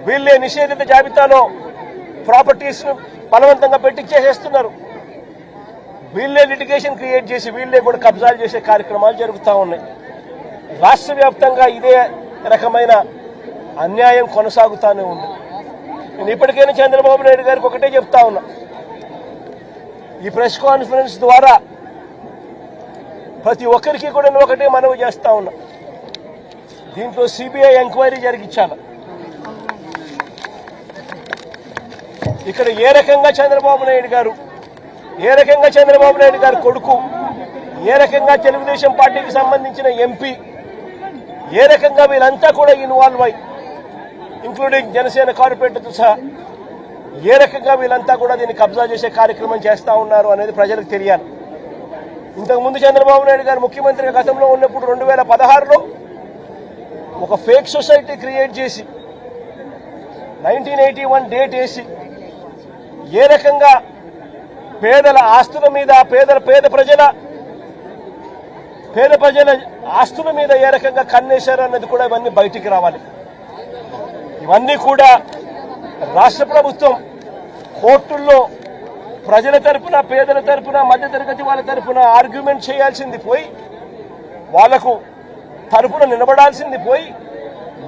వీళ్ళే నిషేధిత జాబితాలో ప్రాపర్టీస్ బలవంతంగా పెట్టించేసేస్తున్నారు. వీళ్ళే లిటిగేషన్ క్రియేట్ చేసి వీళ్ళే కూడా కబ్జాలు చేసే కార్యక్రమాలు జరుగుతూ ఉన్నాయి. రాష్ట్ర వ్యాప్తంగా ఇదే రకమైన అన్యాయం కొనసాగుతూనే ఉంది. నేను ఇప్పటికైనా చంద్రబాబు నాయుడు గారికి ఒకటే చెప్తా ఉన్నా, ఈ ప్రెస్ కాన్ఫరెన్స్ ద్వారా ప్రతి ఒక్కరికి కూడా నేను ఒకటే మనవి చేస్తా ఉన్నా, దీంట్లో సిబిఐ ఎంక్వైరీ జరిగించాలి. ఇక్కడ ఏ రకంగా చంద్రబాబు నాయుడు గారు కొడుకు, ఏ రకంగా తెలుగుదేశం పార్టీకి సంబంధించిన ఎంపీ, ఏ రకంగా వీళ్ళంతా కూడా ఇన్వాల్వ్ అయ్యి ఇంక్లూడింగ్ జనసేన కార్పొరేటర్తో సహా ఏ రకంగా వీళ్ళంతా కూడా దీన్ని కబ్జా చేసే కార్యక్రమం చేస్తా ఉన్నారు అనేది ప్రజలకు తెలియాలి. ఇంతకుముందు చంద్రబాబు నాయుడు గారు ముఖ్యమంత్రిగా గతంలో ఉన్నప్పుడు 2016లో ఒక ఫేక్ సొసైటీ క్రియేట్ చేసి 1981 డేట్ వేసి ఏ రకంగా పేదల ఆస్తుల మీద పేద ప్రజల ఆస్తుల మీద ఏ రకంగా కన్నేశారు అన్నది కూడా ఇవన్నీ బయటికి రావాలి. ఇవన్నీ కూడా రాష్ట్ర ప్రభుత్వం కోర్టుల్లో ప్రజల తరపున, పేదల తరపున, మధ్యతరగతి వాళ్ళ తరపున ఆర్గ్యుమెంట్ చేయాల్సింది పోయి, వాళ్లకు తరపున నిలబడాల్సింది పోయి,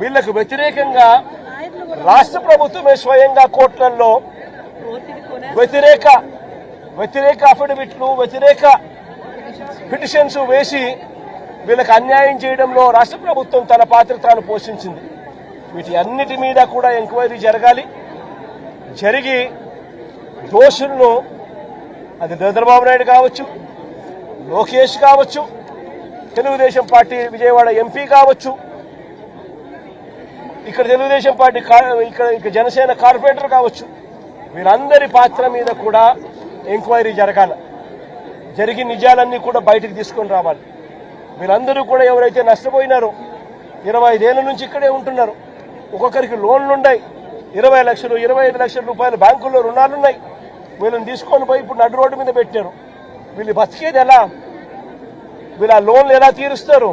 వీళ్లకు వ్యతిరేకంగా రాష్ట్ర ప్రభుత్వమే స్వయంగా కోర్టులలో వ్యతిరేక అఫిడవిట్లు, వ్యతిరేక పిటిషన్స్ వేసి వీళ్ళకి అన్యాయం చేయడంలో రాష్ట్ర ప్రభుత్వం తన పాత్ర తాను పోషించింది. వీటి అన్నిటి మీద కూడా ఎంక్వైరీ జరగాలి. జరిగి దోషులను, అది చంద్రబాబు నాయుడు కావచ్చు, లోకేష్ కావచ్చు, తెలుగుదేశం పార్టీ విజయవాడ ఎంపీ కావచ్చు, ఇక్కడ తెలుగుదేశం పార్టీ ఇక్కడ జనసేన కార్పొరేటర్ కావచ్చు, వీళ్ళందరి పాత్ర మీద కూడా ఎంక్వైరీ జరగాలి. జరిగి నిజాలన్నీ కూడా బయటకు తీసుకొని రావాలి. వీళ్ళందరూ కూడా ఎవరైతే నష్టపోయినారో, 25 ఏళ్ల నుంచి ఇక్కడే ఉంటున్నారు, ఒక్కొక్కరికి లోన్లున్నాయి, 20 లక్షలు 25 లక్షల రూపాయలు బ్యాంకుల్లో రుణాలున్నాయి. వీళ్ళని తీసుకొని పోయి ఇప్పుడు నడు రోడ్డు మీద పెట్టారు. వీళ్ళు బతికేది ఎలా? వీళ్ళ లోన్లు ఎలా తీరుస్తారు?